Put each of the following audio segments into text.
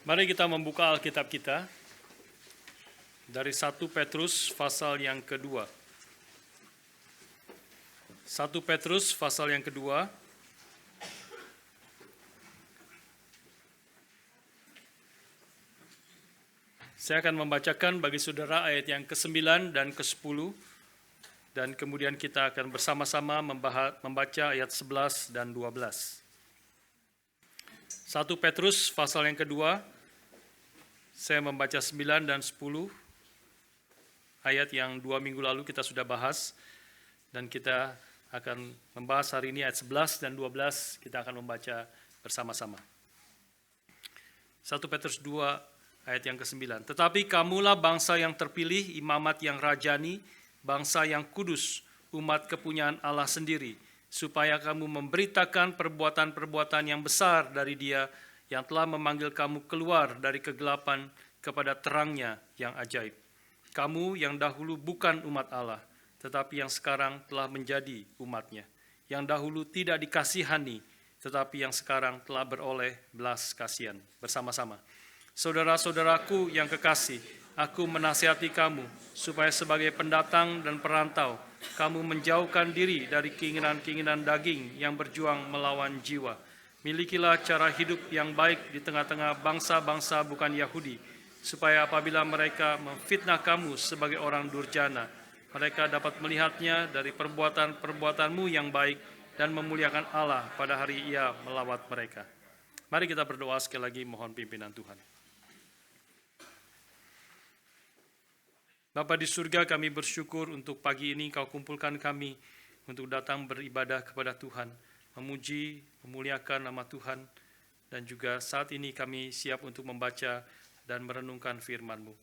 Mari kita membuka Alkitab kita dari 1 Petrus pasal yang kedua. 1 Petrus pasal yang kedua. Saya akan membacakan bagi saudara ayat yang ke-9 dan ke-10, dan kemudian kita akan bersama-sama membaca ayat 11 dan 12. 1 Petrus pasal yang kedua, saya membaca 9 dan 10, ayat yang 2 minggu lalu kita sudah bahas, dan kita akan membahas hari ini ayat 11 dan 12, kita akan membaca bersama-sama. 1 Petrus 2 ayat yang ke-9. Tetapi kamulah bangsa yang terpilih, imamat yang rajani, bangsa yang kudus, umat kepunyaan Allah sendiri, supaya kamu memberitakan perbuatan-perbuatan yang besar dari Dia yang telah memanggil kamu keluar dari kegelapan kepada terangnya yang ajaib. Kamu yang dahulu bukan umat Allah, tetapi yang sekarang telah menjadi umat-Nya. Yang dahulu tidak dikasihani, tetapi yang sekarang telah beroleh belas kasihan. Bersama-sama. Saudara-saudaraku yang kekasih, aku menasihati kamu supaya sebagai pendatang dan perantau, kamu menjauhkan diri dari keinginan-keinginan daging yang berjuang melawan jiwa. Milikilah cara hidup yang baik di tengah-tengah bangsa-bangsa bukan Yahudi, supaya apabila mereka memfitnah kamu sebagai orang durjana, mereka dapat melihatnya dari perbuatan-perbuatanmu yang baik dan memuliakan Allah pada hari Ia melawat mereka. Mari kita berdoa sekali lagi, mohon pimpinan Tuhan. Bapa di surga, kami bersyukur untuk pagi ini Kau kumpulkan kami untuk datang beribadah kepada Tuhan, memuji, memuliakan nama Tuhan, dan juga saat ini kami siap untuk membaca dan merenungkan firman-Mu.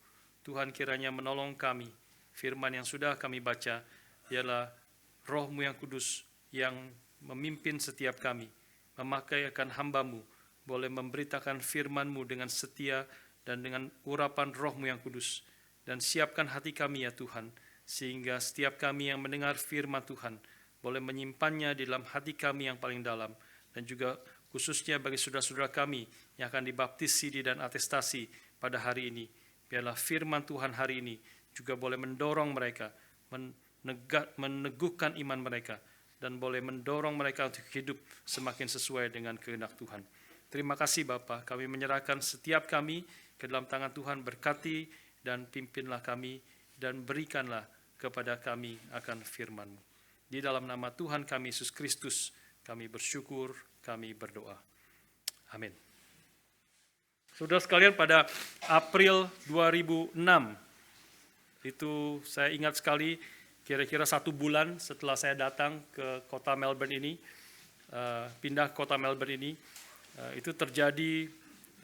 Tuhan kiranya menolong kami, firman yang sudah kami baca ialah Roh-Mu yang kudus yang memimpin setiap kami, memakai akan hamba-Mu, boleh memberitakan firman-Mu dengan setia dan dengan urapan Roh-Mu yang kudus. Dan siapkan hati kami ya Tuhan, sehingga setiap kami yang mendengar firman Tuhan boleh menyimpannya di dalam hati kami yang paling dalam, dan juga khususnya bagi saudara-saudara kami yang akan dibaptisi dan atestasi pada hari ini. Biarlah firman Tuhan hari ini juga boleh mendorong mereka, meneguhkan iman mereka, dan boleh mendorong mereka untuk hidup semakin sesuai dengan kehendak Tuhan. Terima kasih Bapa, kami menyerahkan setiap kami ke dalam tangan Tuhan. Berkati dan pimpinlah kami, dan berikanlah kepada kami akan firman-Mu. Di dalam nama Tuhan kami Yesus Kristus, kami bersyukur, kami berdoa. Amin. Saudara sekalian, pada April 2006, itu saya ingat sekali, kira-kira 1 bulan setelah saya datang ke kota Melbourne ini, pindah ke kota Melbourne ini, itu terjadi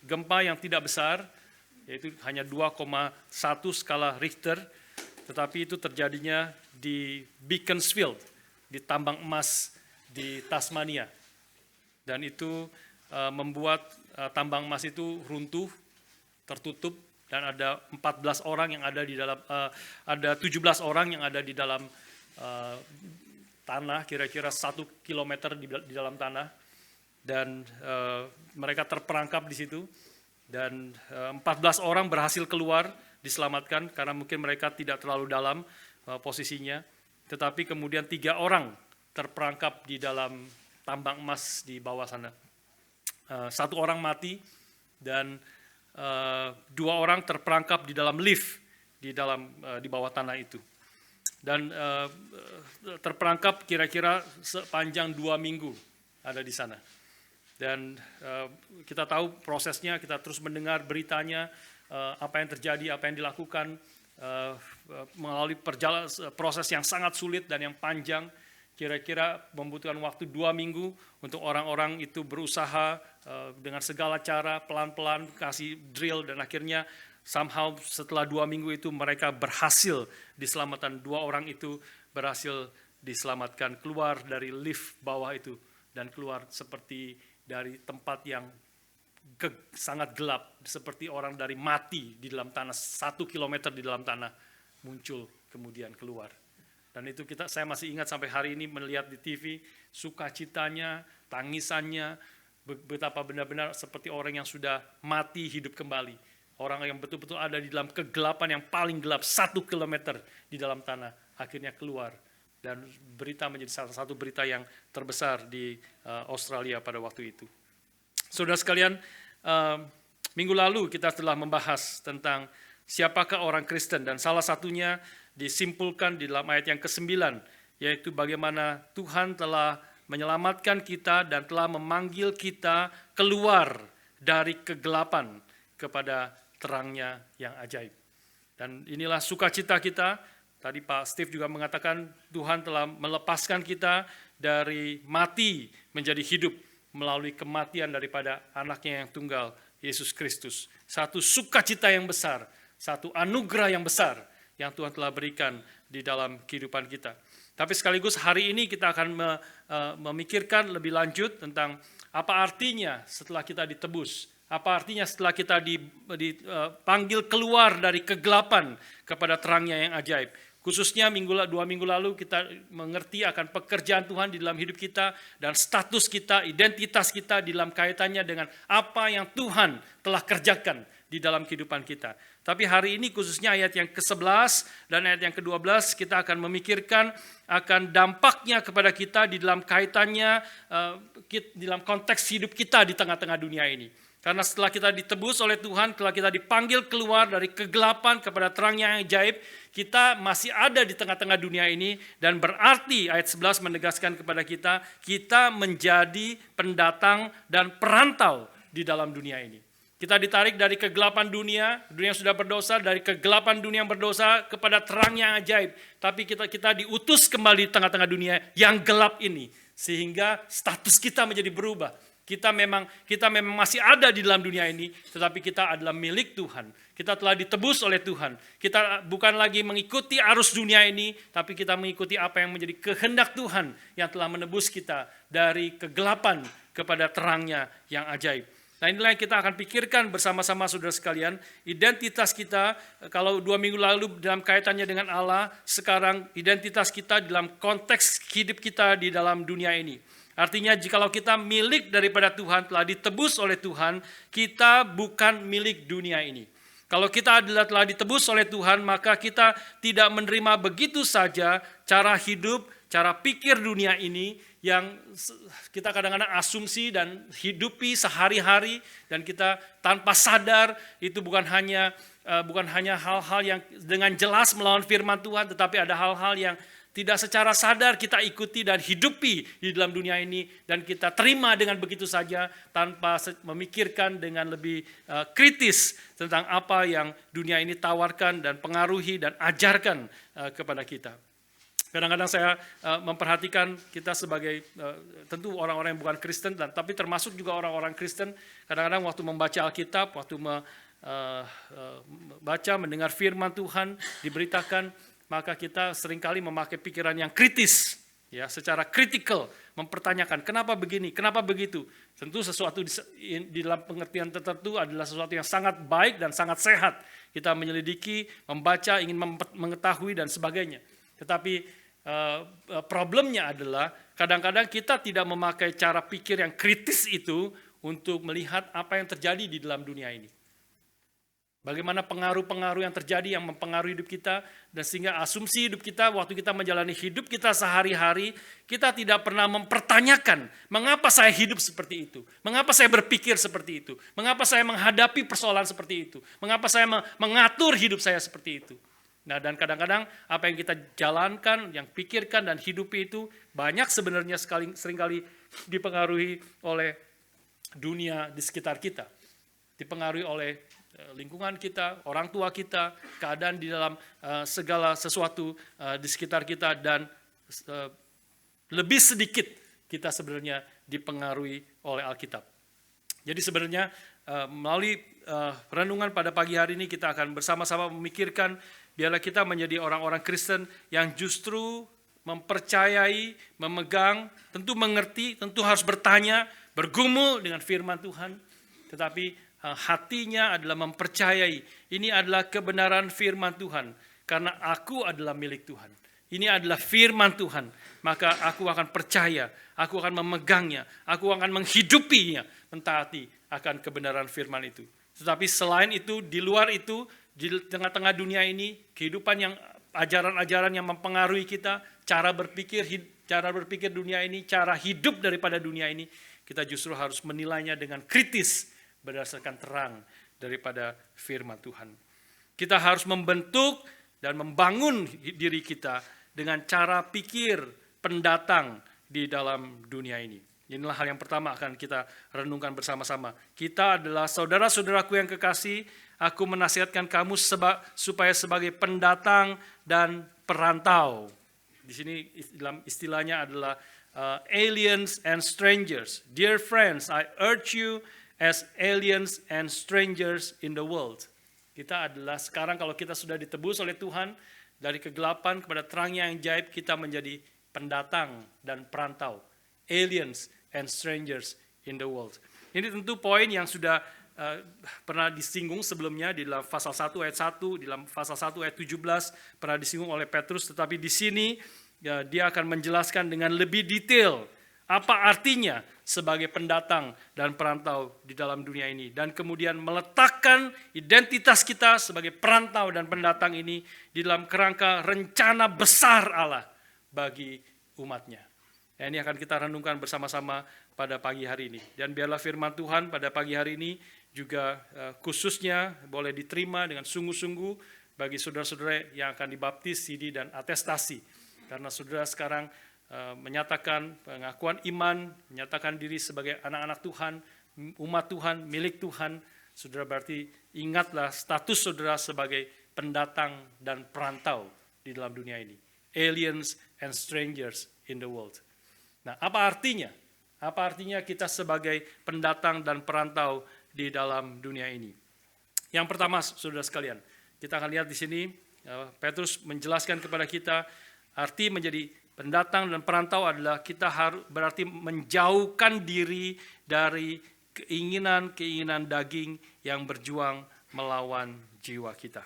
gempa yang tidak besar, yaitu hanya 2,1 skala Richter, tetapi itu terjadinya di Beaconsfield, di tambang emas di Tasmania. Dan itu membuat tambang emas itu runtuh, tertutup, dan ada 14 orang yang ada di dalam, ada 17 orang yang ada di dalam tanah, kira-kira 1 kilometer di dalam tanah, dan mereka terperangkap di situ. Dan 14 orang berhasil keluar, diselamatkan karena mungkin mereka tidak terlalu dalam posisinya. Tetapi kemudian 3 orang terperangkap di dalam tambang emas di bawah sana. 1 orang mati, dan 2 orang terperangkap di dalam lift di bawah tanah itu. Dan terperangkap kira-kira sepanjang 2 minggu ada di sana. Dan kita tahu prosesnya, kita terus mendengar beritanya, apa yang terjadi, apa yang dilakukan, melalui proses yang sangat sulit dan yang panjang. Kira-kira membutuhkan waktu 2 minggu untuk orang-orang itu berusaha dengan segala cara, pelan-pelan kasih drill, dan akhirnya somehow setelah 2 minggu itu mereka berhasil diselamatkan. 2 orang itu berhasil diselamatkan keluar dari lift bawah itu, dan keluar seperti dari tempat yang sangat gelap, seperti orang dari mati di dalam tanah, 1 kilometer di dalam tanah, muncul kemudian keluar. Dan itu saya masih ingat sampai hari ini melihat di TV, sukacitanya, tangisannya, betapa benar-benar seperti orang yang sudah mati hidup kembali. Orang yang betul-betul ada di dalam kegelapan yang paling gelap, 1 kilometer di dalam tanah, akhirnya keluar. Dan berita menjadi salah satu berita yang terbesar di Australia pada waktu itu. Saudara sekalian, minggu lalu kita telah membahas tentang siapakah orang Kristen, dan salah satunya disimpulkan di dalam ayat yang ke-9, yaitu bagaimana Tuhan telah menyelamatkan kita dan telah memanggil kita keluar dari kegelapan kepada terangnya yang ajaib. Dan inilah sukacita kita. Tadi Pak Steve juga mengatakan Tuhan telah melepaskan kita dari mati menjadi hidup melalui kematian daripada anaknya yang tunggal, Yesus Kristus. Satu sukacita yang besar, satu anugerah yang besar yang Tuhan telah berikan di dalam kehidupan kita. Tapi sekaligus hari ini kita akan memikirkan lebih lanjut tentang apa artinya setelah kita ditebus. Apa artinya setelah kita dipanggil keluar dari kegelapan kepada terangnya yang ajaib. Khususnya 2 minggu lalu kita mengerti akan pekerjaan Tuhan di dalam hidup kita dan status kita, identitas kita di dalam kaitannya dengan apa yang Tuhan telah kerjakan di dalam kehidupan kita. Tapi hari ini khususnya ayat yang ke-11 dan ayat yang ke-12 kita akan memikirkan akan dampaknya kepada kita di dalam kaitannya, di dalam konteks hidup kita di tengah-tengah dunia ini. Karena setelah kita ditebus oleh Tuhan, setelah kita dipanggil keluar dari kegelapan kepada terangnya yang ajaib, kita masih ada di tengah-tengah dunia ini, dan berarti ayat 11 menegaskan kepada kita, kita menjadi pendatang dan perantau di dalam dunia ini. Kita ditarik dari kegelapan dunia yang sudah berdosa, dari kegelapan dunia yang berdosa kepada terang yang ajaib. Tapi kita diutus kembali di tengah-tengah dunia yang gelap ini, sehingga status kita menjadi berubah. Kita memang masih ada di dalam dunia ini, tetapi kita adalah milik Tuhan. Kita telah ditebus oleh Tuhan. Kita bukan lagi mengikuti arus dunia ini, tapi kita mengikuti apa yang menjadi kehendak Tuhan yang telah menebus kita dari kegelapan kepada terangnya yang ajaib. Nah, inilah yang kita akan pikirkan bersama-sama saudara sekalian. Identitas kita, kalau 2 minggu lalu dalam kaitannya dengan Allah, sekarang identitas kita dalam konteks hidup kita di dalam dunia ini. Artinya jikalau kita milik daripada Tuhan, telah ditebus oleh Tuhan, kita bukan milik dunia ini. Kalau kita adalah telah ditebus oleh Tuhan, maka kita tidak menerima begitu saja cara hidup, cara pikir dunia ini yang kita kadang-kadang asumsi dan hidupi sehari-hari, dan kita tanpa sadar itu bukan hanya hal-hal yang dengan jelas melawan firman Tuhan, tetapi ada hal-hal yang tidak secara sadar kita ikuti dan hidupi di dalam dunia ini, dan kita terima dengan begitu saja tanpa memikirkan dengan lebih kritis tentang apa yang dunia ini tawarkan dan pengaruhi dan ajarkan kepada kita. Kadang-kadang saya memperhatikan kita sebagai tentu orang-orang yang bukan Kristen, tapi termasuk juga orang-orang Kristen, kadang-kadang waktu membaca Alkitab, waktu membaca, mendengar firman Tuhan diberitakan, maka kita seringkali memakai pikiran yang kritis, ya, secara kritikal, mempertanyakan kenapa begini, kenapa begitu. Tentu sesuatu di dalam pengertian tertentu adalah sesuatu yang sangat baik dan sangat sehat. Kita menyelidiki, membaca, ingin mengetahui dan sebagainya. Tetapi problemnya adalah kadang-kadang kita tidak memakai cara pikir yang kritis itu untuk melihat apa yang terjadi di dalam dunia ini. Bagaimana pengaruh-pengaruh yang terjadi yang mempengaruhi hidup kita, dan sehingga asumsi hidup kita waktu kita menjalani hidup kita sehari-hari, kita tidak pernah mempertanyakan mengapa saya hidup seperti itu, mengapa saya berpikir seperti itu, mengapa saya menghadapi persoalan seperti itu, mengapa saya mengatur hidup saya seperti itu. Nah, dan kadang-kadang apa yang kita jalankan, yang pikirkan dan hidupi itu banyak sebenarnya seringkali dipengaruhi oleh dunia di sekitar kita, dipengaruhi oleh lingkungan kita, orang tua kita, keadaan di dalam segala sesuatu di sekitar kita, dan lebih sedikit kita sebenarnya dipengaruhi oleh Alkitab. Jadi sebenarnya melalui renungan pada pagi hari ini kita akan bersama-sama memikirkan, biarlah kita menjadi orang-orang Kristen yang justru mempercayai, memegang, tentu mengerti, tentu harus bertanya, bergumul dengan firman Tuhan, tetapi hatinya adalah mempercayai ini adalah kebenaran firman Tuhan, karena aku adalah milik Tuhan. ini adalah firman Tuhan, maka aku akan percaya, aku akan memegangnya, aku akan menghidupinya, mentaati akan kebenaran firman itu. Tetapi selain itu, di luar itu, di tengah-tengah dunia ini, kehidupan yang ajaran-ajaran yang mempengaruhi kita, cara berpikir dunia ini, cara hidup daripada dunia ini, kita justru harus menilainya dengan kritis berdasarkan terang daripada firman Tuhan. Kita harus membentuk dan membangun diri kita dengan cara pikir pendatang di dalam dunia ini. Inilah hal yang pertama akan kita renungkan bersama-sama. Kita adalah saudara-saudaraku yang kekasih, aku menasihatkan kamu supaya sebagai pendatang dan perantau. Di sini istilahnya adalah aliens and strangers. Dear friends, I urge you as aliens and strangers in the world. Kita adalah sekarang kalau kita sudah ditebus oleh Tuhan, dari kegelapan kepada terangnya yang ajaib, kita menjadi pendatang dan perantau. Aliens and strangers in the world. Ini tentu poin yang sudah pernah disinggung sebelumnya di dalam pasal 1 ayat 1, di dalam pasal 1 ayat 17 pernah disinggung oleh Petrus, tetapi di sini ya, dia akan menjelaskan dengan lebih detail apa artinya sebagai pendatang dan perantau di dalam dunia ini. Dan kemudian meletakkan identitas kita sebagai perantau dan pendatang ini di dalam kerangka rencana besar Allah bagi umatnya. Ya, ini akan kita renungkan bersama-sama pada pagi hari ini. Dan biarlah firman Tuhan pada pagi hari ini juga khususnya boleh diterima dengan sungguh-sungguh bagi saudara-saudara yang akan dibaptis, sidi, dan atestasi. Karena saudara sekarang menyatakan pengakuan iman, menyatakan diri sebagai anak-anak Tuhan, umat Tuhan, milik Tuhan, saudara berarti ingatlah status saudara sebagai pendatang dan perantau di dalam dunia ini. Aliens and strangers in the world. Nah, apa artinya? Apa artinya kita sebagai pendatang dan perantau di dalam dunia ini? Yang pertama, saudara sekalian, kita akan lihat di sini, Petrus menjelaskan kepada kita, arti menjadi pendatang dan perantau adalah kita harus berarti menjauhkan diri dari keinginan-keinginan daging yang berjuang melawan jiwa kita.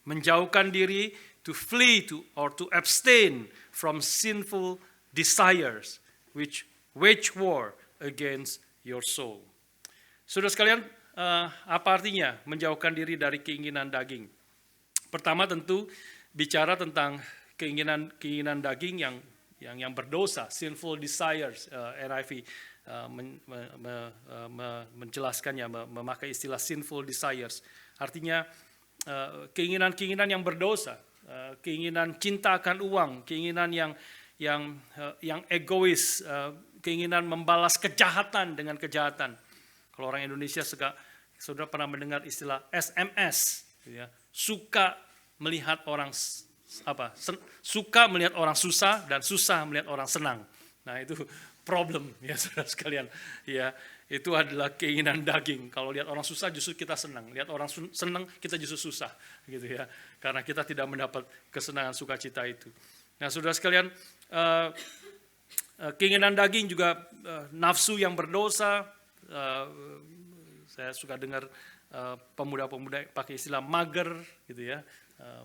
Menjauhkan diri, to flee to or to abstain from sinful desires which wage war against your soul. Saudara sekalian, apa artinya menjauhkan diri dari keinginan daging? Pertama tentu bicara tentang keinginan daging yang berdosa, sinful desires. NIV menjelaskannya, memakai istilah sinful desires. Artinya keinginan-keinginan yang berdosa, keinginan cinta akan uang, keinginan yang egois, keinginan membalas kejahatan dengan kejahatan. Kalau orang Indonesia saudara pernah mendengar istilah SMS, ya, suka melihat orang suka melihat orang susah dan susah melihat orang senang. Nah, itu problem ya saudara sekalian. Ya, itu adalah keinginan daging. Kalau lihat orang susah justru kita senang, lihat orang senang kita justru susah, gitu ya. Karena kita tidak mendapat kesenangan sukacita itu. Nah, saudara sekalian, keinginan daging juga nafsu yang berdosa. Saya suka dengar pemuda-pemuda pakai istilah mager, gitu ya.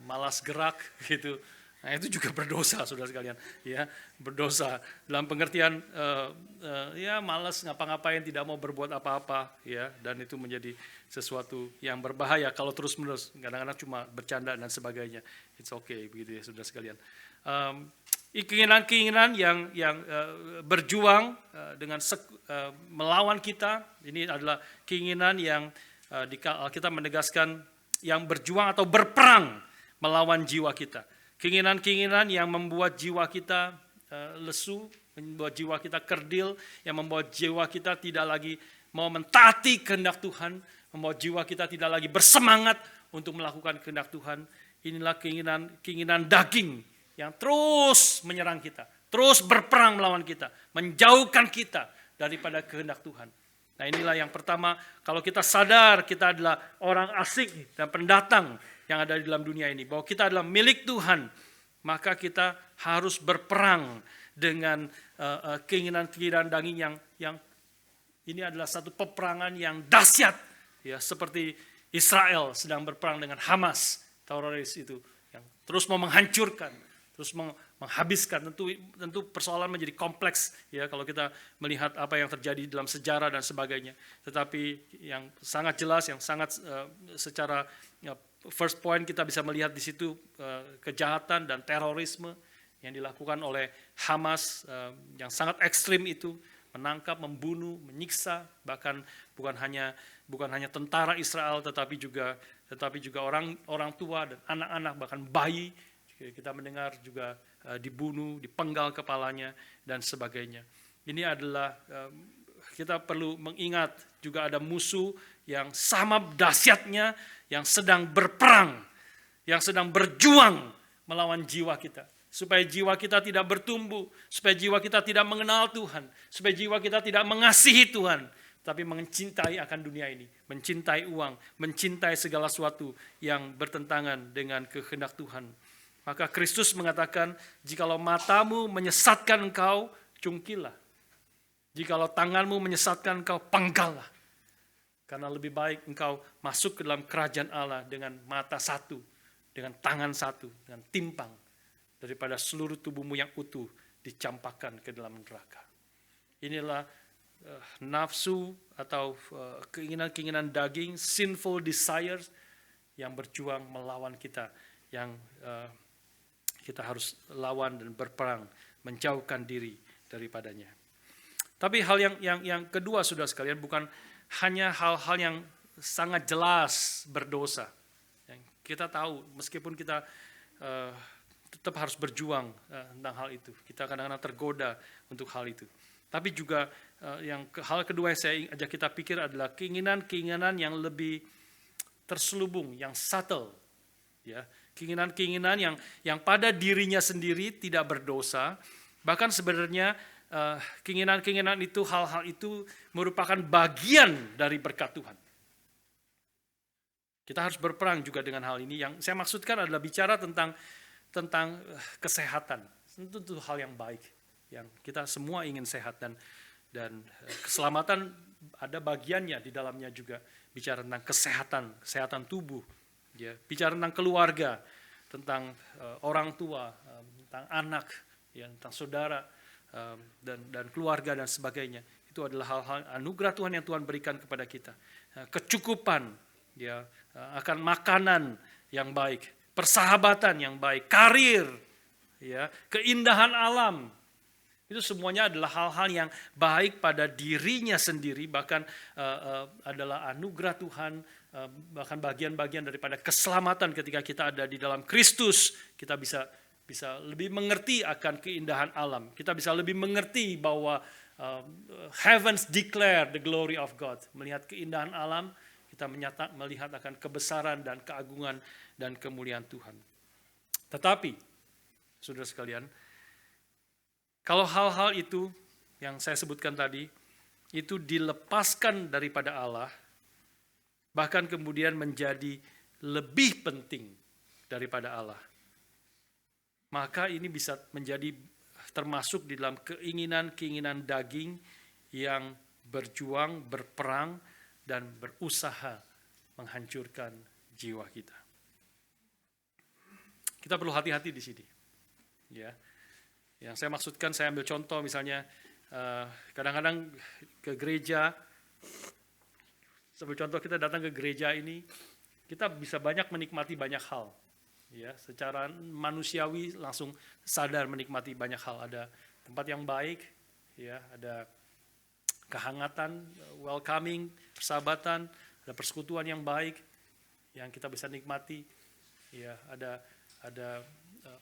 Malas gerak gitu. Nah, itu juga berdosa saudara sekalian, ya, berdosa dalam pengertian ya malas ngapa-ngapain, tidak mau berbuat apa-apa, ya, dan itu menjadi sesuatu yang berbahaya kalau terus-menerus, kadang-kadang cuma bercanda dan sebagainya. It's okay begitu ya saudara sekalian. Keinginan-keinginan yang berjuang dengan melawan kita, ini adalah keinginan yang kita menegaskan yang berjuang atau berperang melawan jiwa kita. Keinginan-keinginan yang membuat jiwa kita lesu, membuat jiwa kita kerdil, yang membuat jiwa kita tidak lagi mau mentaati kehendak Tuhan, membuat jiwa kita tidak lagi bersemangat untuk melakukan kehendak Tuhan. Inilah keinginan daging yang terus menyerang kita, terus berperang melawan kita, menjauhkan kita daripada kehendak Tuhan. Nah, inilah yang pertama, kalau kita sadar kita adalah orang asing dan pendatang yang ada di dalam dunia ini, bahwa kita adalah milik Tuhan, maka kita harus berperang dengan keinginan-keinginan daging yang ini adalah satu peperangan yang dahsyat, ya, seperti Israel sedang berperang dengan Hamas, teroris itu, yang terus mau menghancurkan, terus menghabiskan. Tentu persoalan menjadi kompleks ya kalau kita melihat apa yang terjadi dalam sejarah dan sebagainya. Tetapi yang sangat jelas, yang sangat secara first point kita bisa melihat di situ kejahatan dan terorisme yang dilakukan oleh Hamas yang sangat ekstrim itu, menangkap, membunuh, menyiksa, bahkan bukan hanya tentara Israel tetapi juga orang tua dan anak-anak, bahkan bayi kita mendengar juga dibunuh, dipenggal kepalanya dan sebagainya. Ini adalah kita perlu mengingat juga ada musuh yang sama dahsyatnya, yang sedang berperang, yang sedang berjuang melawan jiwa kita. Supaya jiwa kita tidak bertumbuh, supaya jiwa kita tidak mengenal Tuhan, supaya jiwa kita tidak mengasihi Tuhan, tapi mencintai akan dunia ini, mencintai uang, mencintai segala sesuatu yang bertentangan dengan kehendak Tuhan. Maka Kristus mengatakan, jikalau matamu menyesatkan engkau, cungkilah. Jikalau tanganmu menyesatkan engkau, penggallah. Karena lebih baik engkau masuk ke dalam kerajaan Allah dengan mata satu, dengan tangan satu, dengan timpang, daripada seluruh tubuhmu yang utuh dicampakkan ke dalam neraka. Inilah nafsu atau keinginan-keinginan daging, sinful desires yang berjuang melawan kita, yang kita harus lawan dan berperang, menjauhkan diri daripadanya. Tapi hal yang kedua, saudara sekalian, bukan hanya hal-hal yang sangat jelas berdosa. Yang kita tahu, meskipun kita tetap harus berjuang tentang hal itu. Kita kadang-kadang tergoda untuk hal itu. Tapi juga hal kedua yang saya ajak kita pikir adalah keinginan-keinginan yang lebih terselubung, yang subtle. Ya, keinginan-keinginan yang pada dirinya sendiri tidak berdosa. Bahkan sebenarnya keinginan-keinginan itu, hal-hal itu merupakan bagian dari berkat Tuhan. Kita harus berperang juga dengan hal ini. Yang saya maksudkan adalah bicara tentang kesehatan. Tentu hal yang baik, yang kita semua ingin sehat, dan keselamatan ada bagiannya di dalamnya juga. Bicara tentang kesehatan tubuh, ya. Bicara tentang keluarga, tentang orang tua, tentang anak, ya, tentang saudara, dan keluarga dan sebagainya. Itu adalah hal-hal anugerah Tuhan yang Tuhan berikan kepada kita. Kecukupan, ya, akan makanan yang baik, persahabatan yang baik, karir, ya, keindahan alam. Itu semuanya adalah hal-hal yang baik pada dirinya sendiri, bahkan adalah anugerah Tuhan, bahkan bagian-bagian daripada keselamatan ketika kita ada di dalam Kristus. Kita bisa lebih mengerti akan keindahan alam. Kita bisa lebih mengerti bahwa heavens declare the glory of God. Melihat keindahan alam, kita melihat akan kebesaran dan keagungan dan kemuliaan Tuhan. Tetapi, saudara sekalian, kalau hal-hal itu yang saya sebutkan tadi, itu dilepaskan daripada Allah, bahkan kemudian menjadi lebih penting daripada Allah, maka ini bisa menjadi termasuk di dalam keinginan-keinginan daging yang berjuang, berperang, dan berusaha menghancurkan jiwa kita. Kita perlu hati-hati di sini. Ya, yang saya maksudkan, saya ambil contoh misalnya, kadang-kadang ke gereja, sebagai contoh kita datang ke gereja ini, kita bisa banyak menikmati banyak hal. Ya, secara manusiawi langsung sadar menikmati banyak hal. Ada tempat yang baik, ya, ada kehangatan, welcoming, persahabatan, ada persekutuan yang baik yang kita bisa nikmati. Ya, ada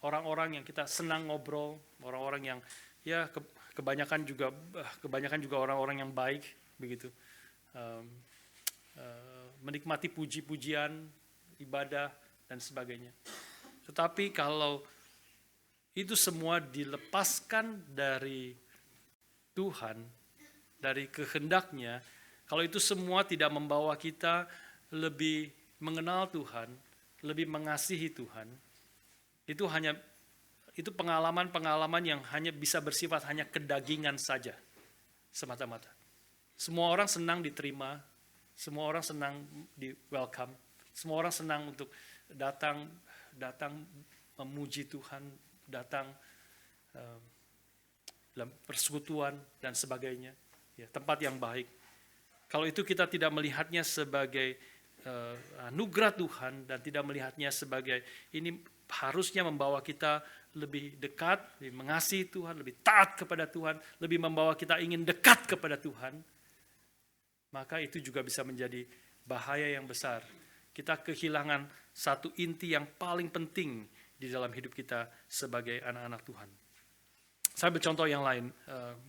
orang-orang yang kita senang ngobrol, orang-orang yang ya kebanyakan juga orang-orang yang baik begitu. Menikmati puji-pujian, ibadah dan sebagainya. Tetapi kalau itu semua dilepaskan dari Tuhan, dari kehendaknya, kalau itu semua tidak membawa kita lebih mengenal Tuhan, lebih mengasihi Tuhan, itu pengalaman-pengalaman yang hanya bisa bersifat hanya kedagingan saja, semata-mata. Semua orang senang diterima, semua orang senang di welcome, semua orang senang untuk datang memuji Tuhan, datang dalam persekutuan dan sebagainya, ya, tempat yang baik. Kalau itu kita tidak melihatnya sebagai anugerah Tuhan dan tidak melihatnya sebagai ini harusnya membawa kita lebih dekat, lebih mengasihi Tuhan, lebih taat kepada Tuhan, lebih membawa kita ingin dekat kepada Tuhan, maka itu juga bisa menjadi bahaya yang besar. Kita kehilangan satu inti yang paling penting di dalam hidup kita sebagai anak-anak Tuhan. Saya ambil contoh yang lain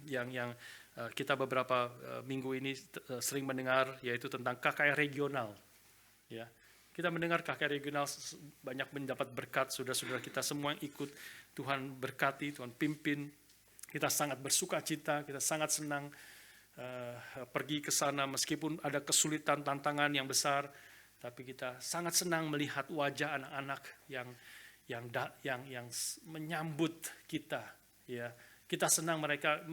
yang kita beberapa minggu ini sering mendengar, yaitu tentang KKR regional. Ya, kita mendengar KKR regional banyak mendapat berkat, saudara-saudara kita semua yang ikut, Tuhan berkati, Tuhan pimpin. Kita sangat bersuka cita, kita sangat senang pergi ke sana meskipun ada kesulitan, tantangan yang besar, tapi kita sangat senang melihat wajah anak-anak yang menyambut kita, ya. Kita senang mereka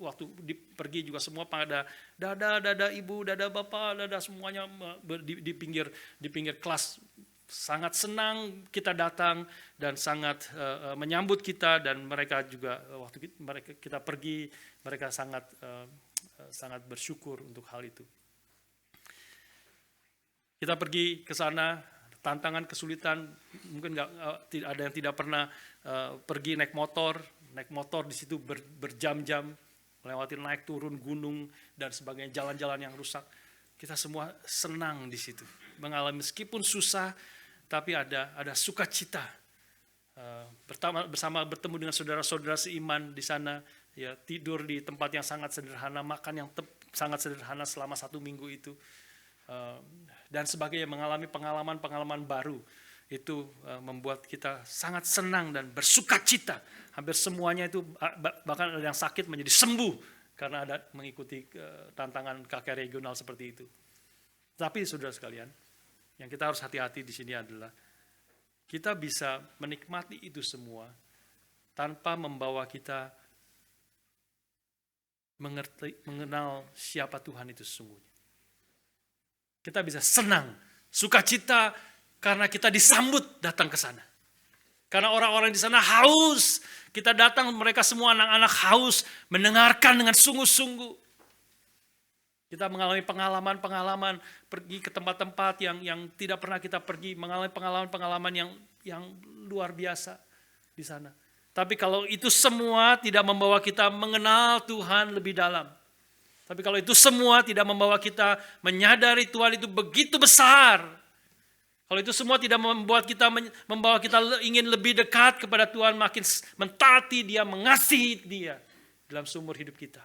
waktu pergi juga semua pada dada ibu, dada bapak, dada semuanya di pinggir kelas, sangat senang kita datang dan sangat menyambut kita, dan mereka juga waktu kita pergi mereka sangat bersyukur untuk hal itu. Kita pergi ke sana, tantangan, kesulitan, mungkin ada yang tidak pernah pergi naik motor di situ berjam-jam, melewati naik turun gunung dan sebagainya, jalan-jalan yang rusak. Kita semua senang di situ, mengalami meskipun susah, tapi ada sukacita. Bersama bertemu dengan saudara-saudara seiman di sana, ya, tidur di tempat yang sangat sederhana, makan yang sangat sederhana selama 1 minggu itu. Dan sebagainya, mengalami pengalaman baru itu membuat kita sangat senang dan bersukacita. Hampir semuanya itu, bahkan ada yang sakit menjadi sembuh karena ada mengikuti tantangan KKR regional seperti itu. Tapi saudara sekalian, yang kita harus hati-hati di sini adalah kita bisa menikmati itu semua tanpa membawa kita mengenal siapa Tuhan itu sesungguhnya. Kita bisa senang, sukacita karena kita disambut datang ke sana. Karena orang-orang di sana haus. Kita datang, mereka semua anak-anak haus, mendengarkan dengan sungguh-sungguh. Kita mengalami pengalaman-pengalaman, pergi ke tempat-tempat yang tidak pernah kita pergi, mengalami pengalaman-pengalaman yang luar biasa di sana. Tapi kalau itu semua tidak membawa kita mengenal Tuhan lebih dalam, tapi kalau itu semua tidak membawa kita menyadari Tuhan itu begitu besar, kalau itu semua tidak membawa kita ingin lebih dekat kepada Tuhan, makin mentaati Dia, mengasihi Dia dalam seumur hidup kita,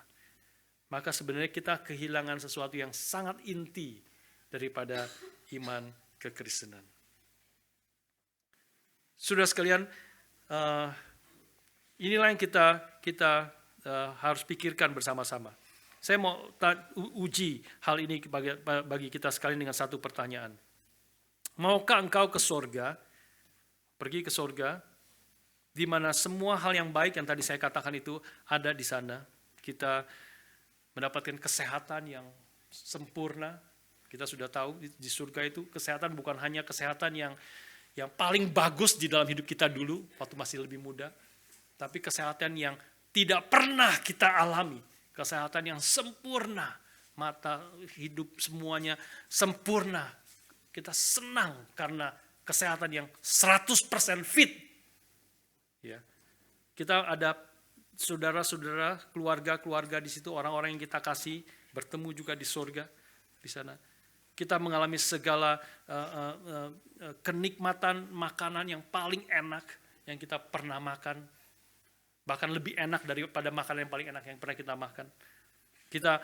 maka sebenarnya kita kehilangan sesuatu yang sangat inti daripada iman kekristenan. Saudara sekalian, inilah yang kita harus pikirkan bersama-sama. Saya mau uji hal ini bagi kita sekalian dengan satu pertanyaan. Maukah engkau ke sorga, pergi ke sorga, di mana semua hal yang baik yang tadi saya katakan itu ada di sana. Kita mendapatkan kesehatan yang sempurna. Kita sudah tahu di surga itu kesehatan bukan hanya kesehatan yang paling bagus di dalam hidup kita dulu, waktu masih lebih muda, tapi kesehatan yang tidak pernah kita alami. Kesehatan yang sempurna, mata, hidup semuanya sempurna. Kita senang karena kesehatan yang 100% fit. Ya. Kita ada saudara-saudara, keluarga-keluarga di situ, orang-orang yang kita kasih, bertemu juga di surga di sana. Kita mengalami segala kenikmatan makanan yang paling enak yang kita pernah makan. Bahkan lebih enak daripada makanan yang paling enak yang pernah kita makan. Kita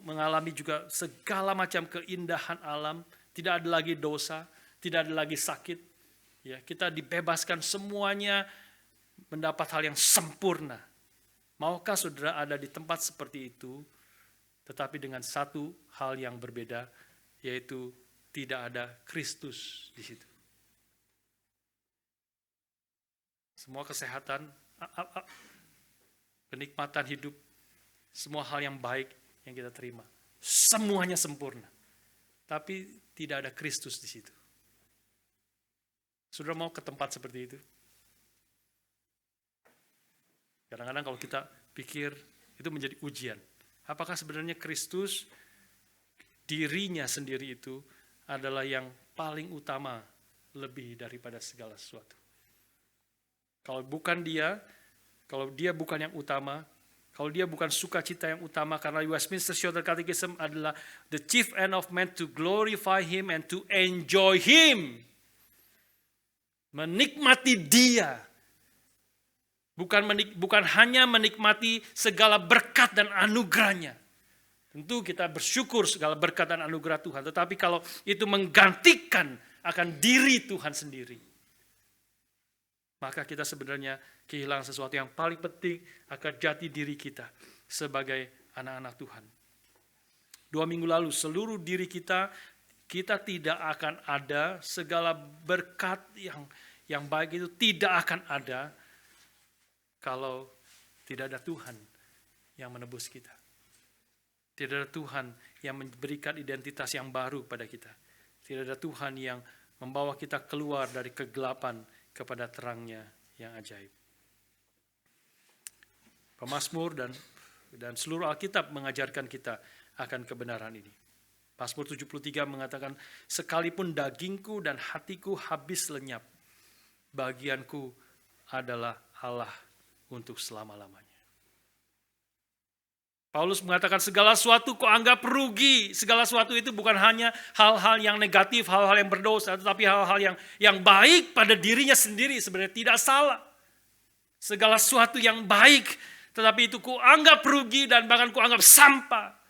mengalami juga segala macam keindahan alam. Tidak ada lagi dosa, tidak ada lagi sakit. Ya, kita dibebaskan semuanya mendapat hal yang sempurna. Maukah saudara ada di tempat seperti itu, tetapi dengan satu hal yang berbeda, yaitu tidak ada Kristus di situ. Semua kesehatan, kenikmatan hidup, semua hal yang baik yang kita terima, semuanya sempurna. Tapi tidak ada Kristus di situ. Saudara mau ke tempat seperti itu? Kadang-kadang kalau kita pikir itu menjadi ujian. Apakah sebenarnya Kristus dirinya sendiri itu adalah yang paling utama lebih daripada segala sesuatu? Kalau bukan dia, kalau dia bukan yang utama, kalau dia bukan sukacita yang utama, karena Westminster Shorter Catechism adalah the chief end of man to glorify him and to enjoy him. Menikmati dia. Bukan hanya menikmati segala berkat dan anugerahnya. Tentu kita bersyukur segala berkat dan anugerah Tuhan. Tetapi kalau itu menggantikan akan diri Tuhan sendiri, maka kita sebenarnya kehilangan sesuatu yang paling penting akan jati diri kita sebagai anak-anak Tuhan. 2 minggu lalu seluruh diri kita tidak akan ada, segala berkat yang baik itu tidak akan ada kalau tidak ada Tuhan yang menebus kita. Tidak ada Tuhan yang memberikan identitas yang baru pada kita. Tidak ada Tuhan yang membawa kita keluar dari kegelapan kepada terangnya yang ajaib. Pemazmur dan seluruh Alkitab mengajarkan kita akan kebenaran ini. Mazmur 73 mengatakan, sekalipun dagingku dan hatiku habis lenyap, bagianku adalah Allah untuk selama-lamanya. Paulus mengatakan segala sesuatu kau anggap rugi. Segala sesuatu itu bukan hanya hal-hal yang negatif, hal-hal yang berdosa, tetapi hal-hal yang baik pada dirinya sendiri sebenarnya tidak salah. Segala sesuatu yang baik, tetapi itu ku anggap rugi dan bahkan ku anggap sampah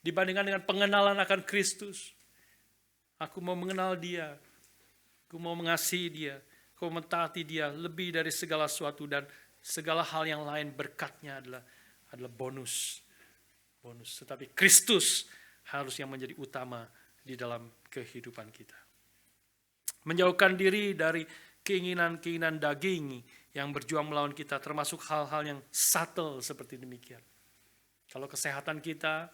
dibandingkan dengan pengenalan akan Kristus. Aku mau mengenal dia, aku mau mengasihi dia, aku mau mentaati dia lebih dari segala sesuatu, dan segala hal yang lain berkatnya adalah bonus. Tetapi Kristus harus yang menjadi utama di dalam kehidupan kita. Menjauhkan diri dari keinginan-keinginan daging yang berjuang melawan kita, termasuk hal-hal yang subtle seperti demikian. Kalau kesehatan kita,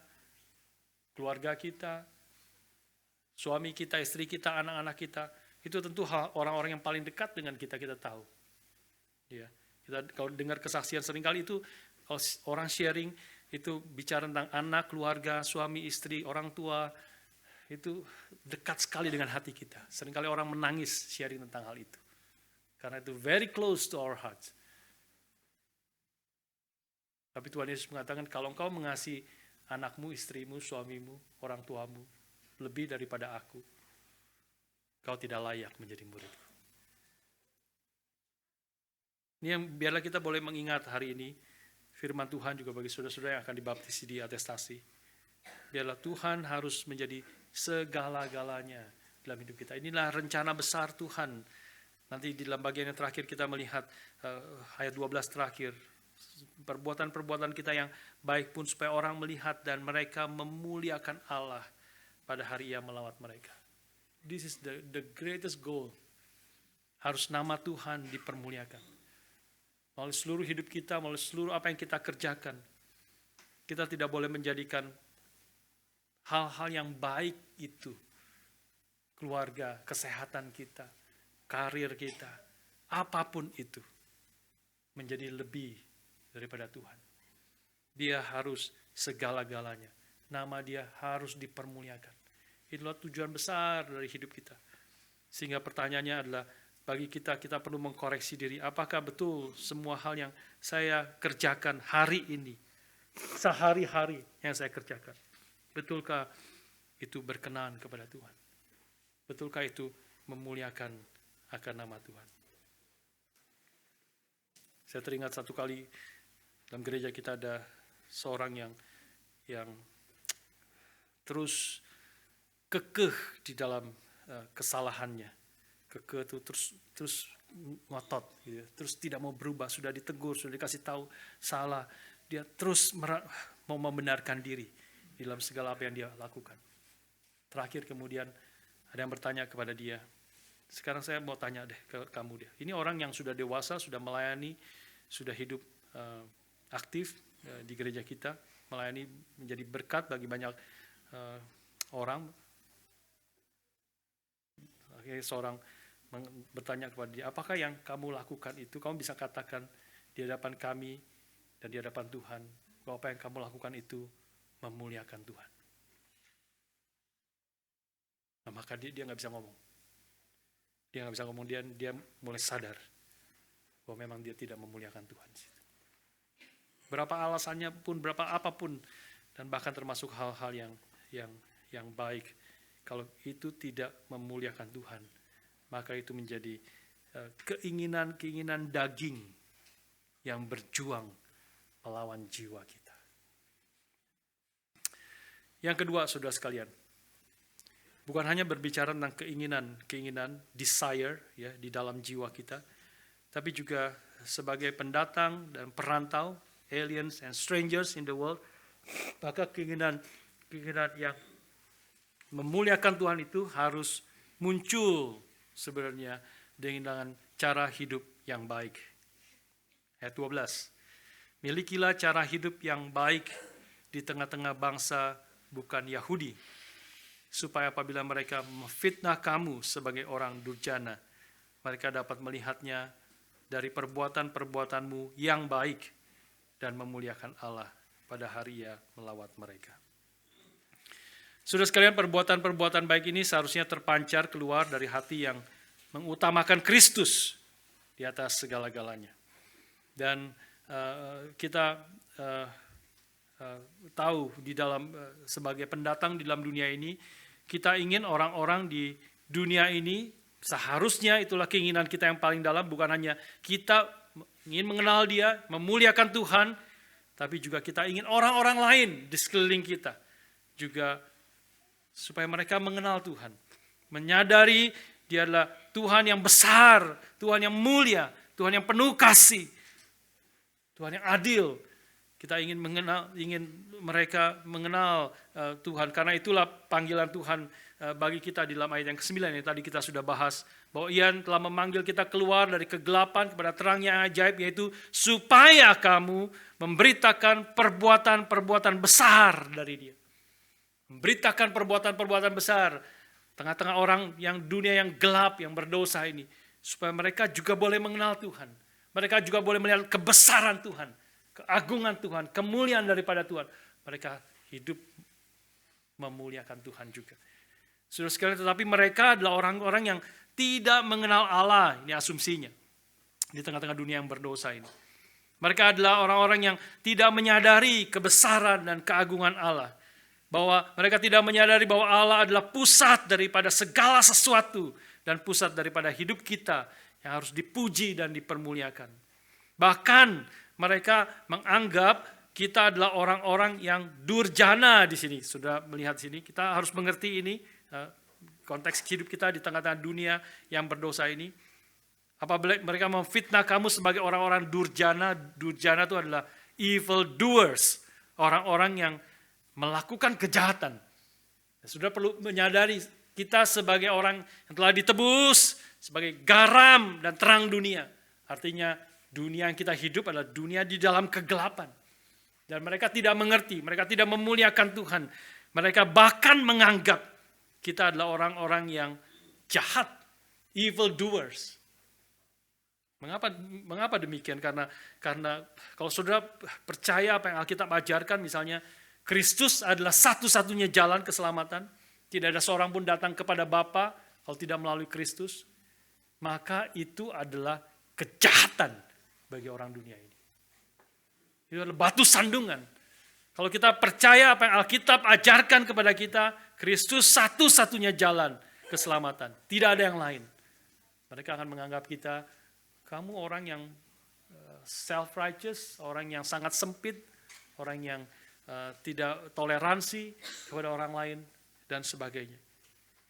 keluarga kita, suami kita, istri kita, anak-anak kita, itu tentu orang-orang yang paling dekat dengan kita tahu. Ya. Kita kalau dengar kesaksian seringkali itu, kalau orang sharing itu bicara tentang anak, keluarga, suami, istri, orang tua, itu dekat sekali dengan hati kita. Seringkali orang menangis sharing tentang hal itu. Karena itu very close to our hearts. Tapi Tuhan Yesus mengatakan, kalau engkau mengasihi anakmu, istrimu, suamimu, orang tuamu lebih daripada aku, kau tidak layak menjadi muridku. Ini yang biarlah kita boleh mengingat hari ini, firman Tuhan juga bagi saudara-saudara yang akan dibaptisi di atestasi. Biarlah Tuhan harus menjadi segala-galanya dalam hidup kita. Inilah rencana besar Tuhan. Nanti di dalam bagian yang terakhir kita melihat ayat 12 terakhir. Perbuatan-perbuatan kita yang baik pun supaya orang melihat dan mereka memuliakan Allah pada hari Ia melawat mereka. This is the greatest goal. Harus nama Tuhan dipermuliakan. Melalui seluruh hidup kita, melalui seluruh apa yang kita kerjakan. Kita tidak boleh menjadikan hal-hal yang baik itu, keluarga, kesehatan kita, karir kita, apapun itu, menjadi lebih daripada Tuhan. Dia harus segala-galanya. Nama dia harus dipermuliakan. Itulah tujuan besar dari hidup kita. Sehingga pertanyaannya adalah, bagi kita perlu mengkoreksi diri. Apakah betul semua hal yang saya kerjakan hari ini, sehari-hari yang saya kerjakan, betulkah itu berkenan kepada Tuhan? Betulkah itu memuliakan akan nama Tuhan? Saya teringat satu kali dalam gereja kita ada seorang yang terus kekeh di dalam kesalahannya. Kekeh itu terus ngotot, gitu. Terus tidak mau berubah, sudah ditegur, sudah dikasih tahu salah, dia terus mau membenarkan diri di dalam segala apa yang dia lakukan. Terakhir kemudian ada yang bertanya kepada dia, sekarang saya mau tanya deh ke kamu deh, ini orang yang sudah dewasa, sudah melayani, sudah hidup aktif di gereja kita, melayani menjadi berkat bagi banyak orang. Akhirnya seorang bertanya kepada dia, apakah yang kamu lakukan itu, kamu bisa katakan di hadapan kami dan di hadapan Tuhan, bahwa apa yang kamu lakukan itu memuliakan Tuhan. Nah, maka dia nggak bisa ngomong. Dia nggak bisa ngomong, dia mulai sadar bahwa memang dia tidak memuliakan Tuhan. Berapa alasannya pun, berapa apapun, dan bahkan termasuk hal-hal yang baik, kalau itu tidak memuliakan Tuhan, maka itu menjadi keinginan daging yang berjuang melawan jiwa kita. Yang kedua, saudara sekalian, bukan hanya berbicara tentang keinginan, desire ya di dalam jiwa kita, tapi juga sebagai pendatang dan perantau, aliens and strangers in the world, maka keinginan yang memuliakan Tuhan itu harus muncul sebenarnya dengan cara hidup yang baik. Ayat 12. Milikilah cara hidup yang baik di tengah-tengah bangsa bukan Yahudi, supaya apabila mereka memfitnah kamu sebagai orang durjana, mereka dapat melihatnya dari perbuatan-perbuatanmu yang baik dan memuliakan Allah pada hari Ia melawat mereka. Saudara sekalian, perbuatan-perbuatan baik ini seharusnya terpancar keluar dari hati yang mengutamakan Kristus di atas segala-galanya. Dan kita tahu di dalam sebagai pendatang di dalam dunia ini, kita ingin orang-orang di dunia ini, seharusnya itulah keinginan kita yang paling dalam, bukan hanya kita ingin mengenal Dia, memuliakan Tuhan, tapi juga kita ingin orang-orang lain di sekeliling kita juga supaya mereka mengenal Tuhan, menyadari Dia adalah Tuhan yang besar, Tuhan yang mulia, Tuhan yang penuh kasih, Tuhan yang adil. Kita ingin mereka mengenal Tuhan, karena itulah panggilan Tuhan bagi kita di dalam ayat yang ke-9 yang tadi kita sudah bahas, bahwa Ia telah memanggil kita keluar dari kegelapan kepada terang yang ajaib, yaitu supaya kamu memberitakan perbuatan-perbuatan besar dari Dia. Memberitakan perbuatan-perbuatan besar tengah-tengah orang yang dunia yang gelap, yang berdosa ini, supaya mereka juga boleh mengenal Tuhan. Mereka juga boleh melihat kebesaran Tuhan, keagungan Tuhan, kemuliaan daripada Tuhan. Mereka hidup memuliakan Tuhan juga. Saudara sekalian, tetapi mereka adalah orang-orang yang tidak mengenal Allah, ini asumsinya, di tengah-tengah dunia yang berdosa ini. Mereka adalah orang-orang yang tidak menyadari kebesaran dan keagungan Allah. Bahwa mereka tidak menyadari bahwa Allah adalah pusat daripada segala sesuatu dan pusat daripada hidup kita yang harus dipuji dan dipermuliakan. Bahkan mereka menganggap kita adalah orang-orang yang durjana di sini. Sudah melihat sini, kita harus mengerti ini, konteks hidup kita di tengah-tengah dunia yang berdosa ini. Apabila mereka memfitnah kamu sebagai orang-orang durjana itu adalah evil doers, orang-orang yang melakukan kejahatan. Sudah perlu menyadari kita sebagai orang yang telah ditebus sebagai garam dan terang dunia. Artinya dunia yang kita hidup adalah dunia di dalam kegelapan. Dan mereka tidak mengerti, mereka tidak memuliakan Tuhan. Mereka bahkan menganggap kita adalah orang-orang yang jahat, evil doers. Mengapa demikian? Karena kalau saudara percaya apa yang Alkitab ajarkan, misalnya Kristus adalah satu-satunya jalan keselamatan. Tidak ada seorang pun datang kepada Bapa kalau tidak melalui Kristus. Maka itu adalah kejahatan bagi orang dunia ini. Itu adalah batu sandungan. Kalau kita percaya apa yang Alkitab ajarkan kepada kita, Kristus satu-satunya jalan keselamatan. Tidak ada yang lain. Mereka akan menganggap kita, kamu orang yang self-righteous, orang yang sangat sempit, orang yang tidak toleransi kepada orang lain, dan sebagainya.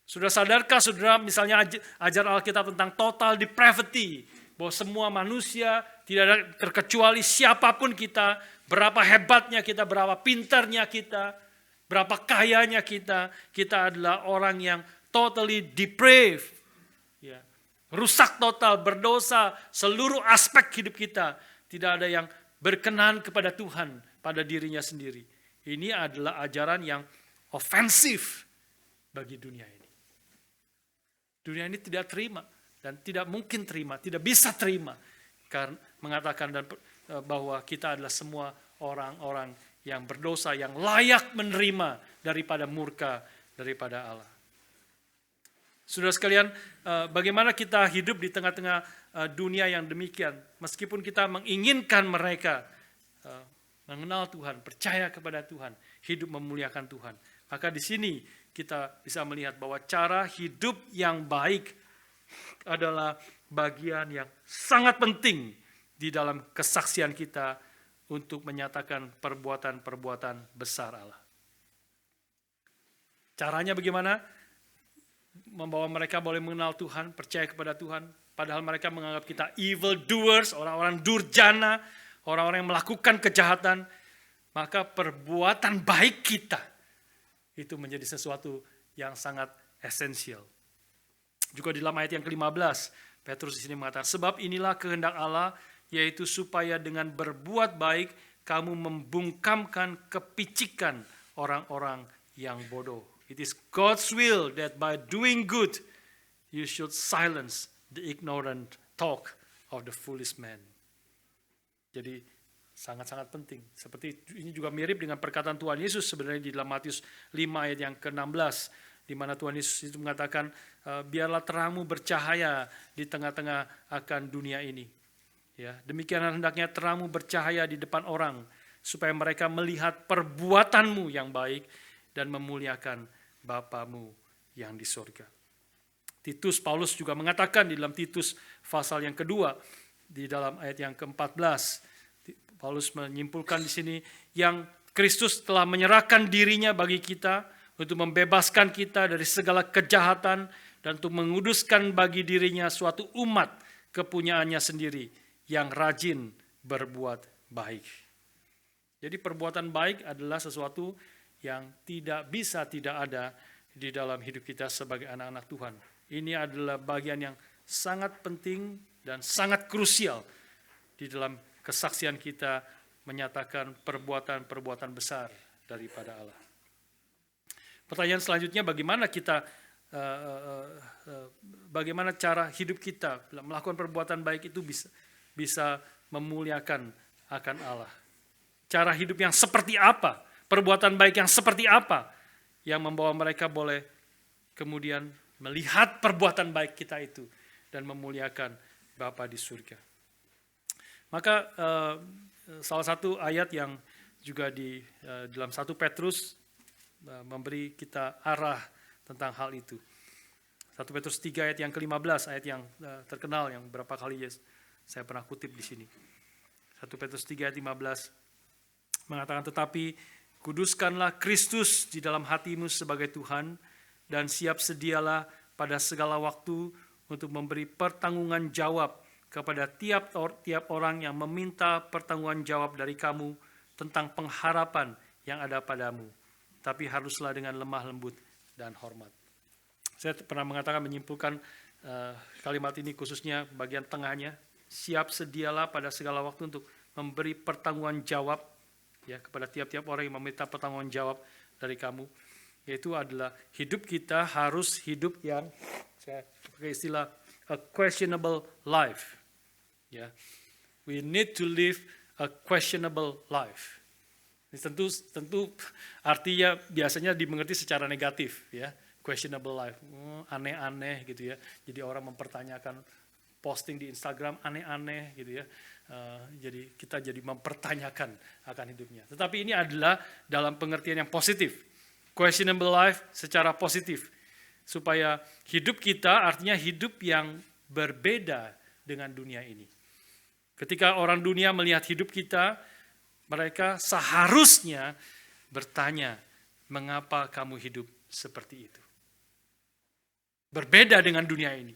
Sudah sadarkah saudara misalnya ajar Alkitab tentang total depravity, bahwa semua manusia tidak ada terkecuali siapapun kita, berapa hebatnya kita, berapa pintarnya kita, berapa kayanya kita adalah orang yang totally depraved, ya, rusak total, berdosa, seluruh aspek hidup kita tidak ada yang berkenan kepada Tuhan pada dirinya sendiri. Ini adalah ajaran yang ofensif bagi dunia ini. Dunia ini tidak terima dan tidak mungkin terima, tidak bisa terima, karena mengatakan bahwa kita adalah semua orang-orang yang berdosa, yang layak menerima daripada murka daripada Allah. Saudara sekalian, bagaimana kita hidup di tengah-tengah dunia yang demikian, meskipun kita menginginkan mereka mengenal Tuhan, percaya kepada Tuhan, hidup memuliakan Tuhan. Maka di sini kita bisa melihat bahwa cara hidup yang baik adalah bagian yang sangat penting di dalam kesaksian kita untuk menyatakan perbuatan-perbuatan besar Allah. Caranya bagaimana? Membawa mereka boleh mengenal Tuhan, percaya kepada Tuhan, padahal mereka menganggap kita evil doers, orang-orang durjana, orang-orang yang melakukan kejahatan. Maka perbuatan baik kita itu menjadi sesuatu yang sangat esensial. Juga di dalam ayat yang ke-15, Petrus di sini mengatakan, sebab inilah kehendak Allah, yaitu supaya dengan berbuat baik kamu membungkamkan kepicikan orang-orang yang bodoh. It is God's will that by doing good you should silence the ignorant talk of the foolish man. Jadi sangat-sangat penting. Seperti ini juga mirip dengan perkataan Tuhan Yesus sebenarnya di dalam Matius 5 ayat yang ke-16, di mana Tuhan Yesus itu mengatakan, biarlah terangmu bercahaya di tengah-tengah akan dunia ini. Ya, demikian hendaknya terangmu bercahaya di depan orang, supaya mereka melihat perbuatanmu yang baik dan memuliakan Bapamu yang di surga. Paulus juga mengatakan di dalam Titus pasal yang kedua, di dalam ayat yang ke-14, Paulus menyimpulkan di sini, yang Kristus telah menyerahkan dirinya bagi kita untuk membebaskan kita dari segala kejahatan dan untuk menguduskan bagi dirinya suatu umat kepunyaannya sendiri yang rajin berbuat baik. Jadi perbuatan baik adalah sesuatu yang tidak bisa tidak ada di dalam hidup kita sebagai anak-anak Tuhan. Ini adalah bagian yang sangat penting dan sangat krusial di dalam kesaksian kita menyatakan perbuatan-perbuatan besar daripada Allah. Pertanyaan selanjutnya, bagaimana cara hidup kita melakukan perbuatan baik itu bisa memuliakan akan Allah. Cara hidup yang seperti apa? Perbuatan baik yang seperti apa yang membawa mereka boleh kemudian melihat perbuatan baik kita itu dan memuliakan Bapa di surga. Maka salah satu ayat yang juga di dalam 1 Petrus memberi kita arah tentang hal itu. 1 Petrus 3 ayat yang ke-15, ayat yang terkenal yang berapa kali saya pernah kutip di sini. 1 Petrus 3 ayat 15 mengatakan, tetapi kuduskanlah Kristus di dalam hatimu sebagai Tuhan, dan siap sedialah pada segala waktu untuk memberi pertanggungan jawab kepada tiap orang yang meminta pertanggungan jawab dari kamu tentang pengharapan yang ada padamu. Tapi haruslah dengan lemah lembut dan hormat. Saya pernah menyimpulkan kalimat ini khususnya bagian tengahnya. Siap sedialah pada segala waktu untuk memberi pertanggungan jawab ya kepada tiap-tiap orang yang meminta pertanggungan jawab dari kamu. Yaitu adalah hidup kita harus hidup yang, saya pakai istilah, a questionable life. Ya, we need to live a questionable life. Ini tentu artinya biasanya dimengerti secara negatif, ya, questionable life, aneh-aneh gitu ya. Jadi orang mempertanyakan posting di Instagram aneh-aneh gitu ya. Jadi kita jadi mempertanyakan akan hidupnya. Tetapi ini adalah dalam pengertian yang positif. Questionable life secara positif. Supaya hidup kita artinya hidup yang berbeda dengan dunia ini. Ketika orang dunia melihat hidup kita, mereka seharusnya bertanya, mengapa kamu hidup seperti itu? Berbeda dengan dunia ini.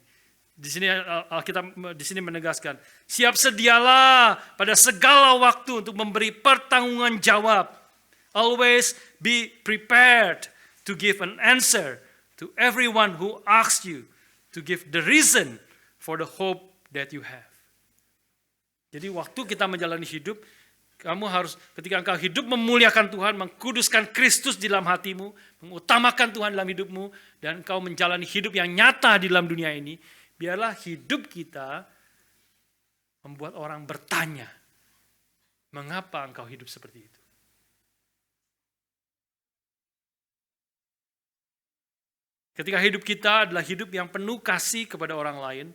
Di sini Alkitab di sini menegaskan, siap sedialah pada segala waktu untuk memberi pertanggungan jawab. Always be prepared to give an answer to everyone who asks you, to give the reason for the hope that you have. Jadi waktu kita menjalani hidup, kamu harus ketika engkau hidup memuliakan Tuhan, mengkuduskan Kristus di dalam hatimu, mengutamakan Tuhan dalam hidupmu, dan engkau menjalani hidup yang nyata di dalam dunia ini, Biarlah hidup kita membuat orang bertanya, mengapa engkau hidup seperti itu? Ketika hidup kita adalah hidup yang penuh kasih kepada orang lain,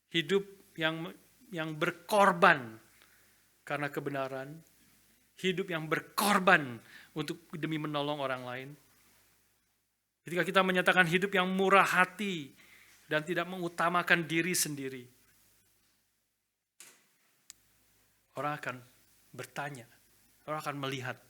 hidup yang berkorban karena kebenaran, hidup yang berkorban untuk demi menolong orang lain. Ketika kita menyatakan hidup yang murah hati dan tidak mengutamakan diri sendiri, orang akan bertanya, orang akan melihat.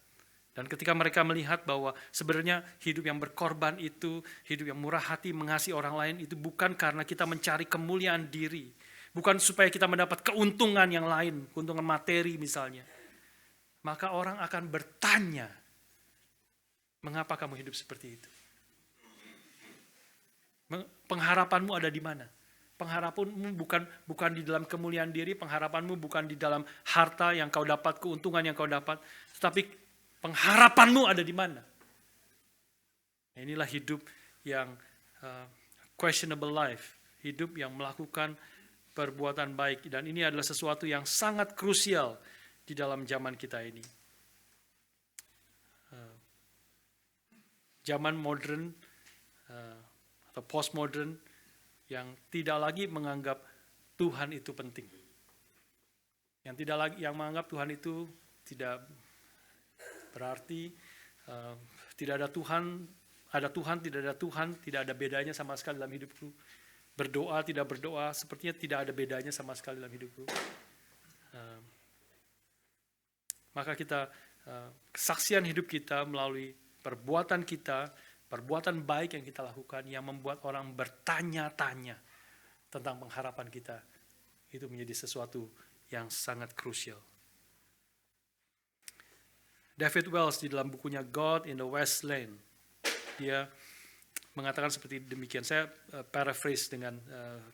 Dan ketika mereka melihat bahwa sebenarnya hidup yang berkorban itu, hidup yang murah hati, mengasihi orang lain itu bukan karena kita mencari kemuliaan diri. Bukan supaya kita mendapat keuntungan yang lain, keuntungan materi misalnya. Maka orang akan bertanya, mengapa kamu hidup seperti itu? Pengharapanmu ada di mana? Pengharapanmu bukan di dalam kemuliaan diri, pengharapanmu bukan di dalam harta yang kau dapat, keuntungan yang kau dapat, tetapi pengharapanmu ada di mana? Inilah hidup yang questionable life, hidup yang melakukan perbuatan baik, dan ini adalah sesuatu yang sangat krusial di dalam zaman kita ini. Zaman modern atau postmodern yang tidak lagi menganggap Tuhan itu penting, yang menganggap Tuhan itu tidak berarti, tidak ada Tuhan, tidak ada Tuhan, tidak ada bedanya sama sekali dalam hidupku. Berdoa, tidak berdoa, sepertinya tidak ada bedanya sama sekali dalam hidupku. Maka kesaksian hidup kita melalui perbuatan kita, perbuatan baik yang kita lakukan yang membuat orang bertanya-tanya tentang pengharapan kita, itu menjadi sesuatu yang sangat krusial. David Wells di dalam bukunya God in the West Lane, dia mengatakan seperti demikian. Saya paraphrase dengan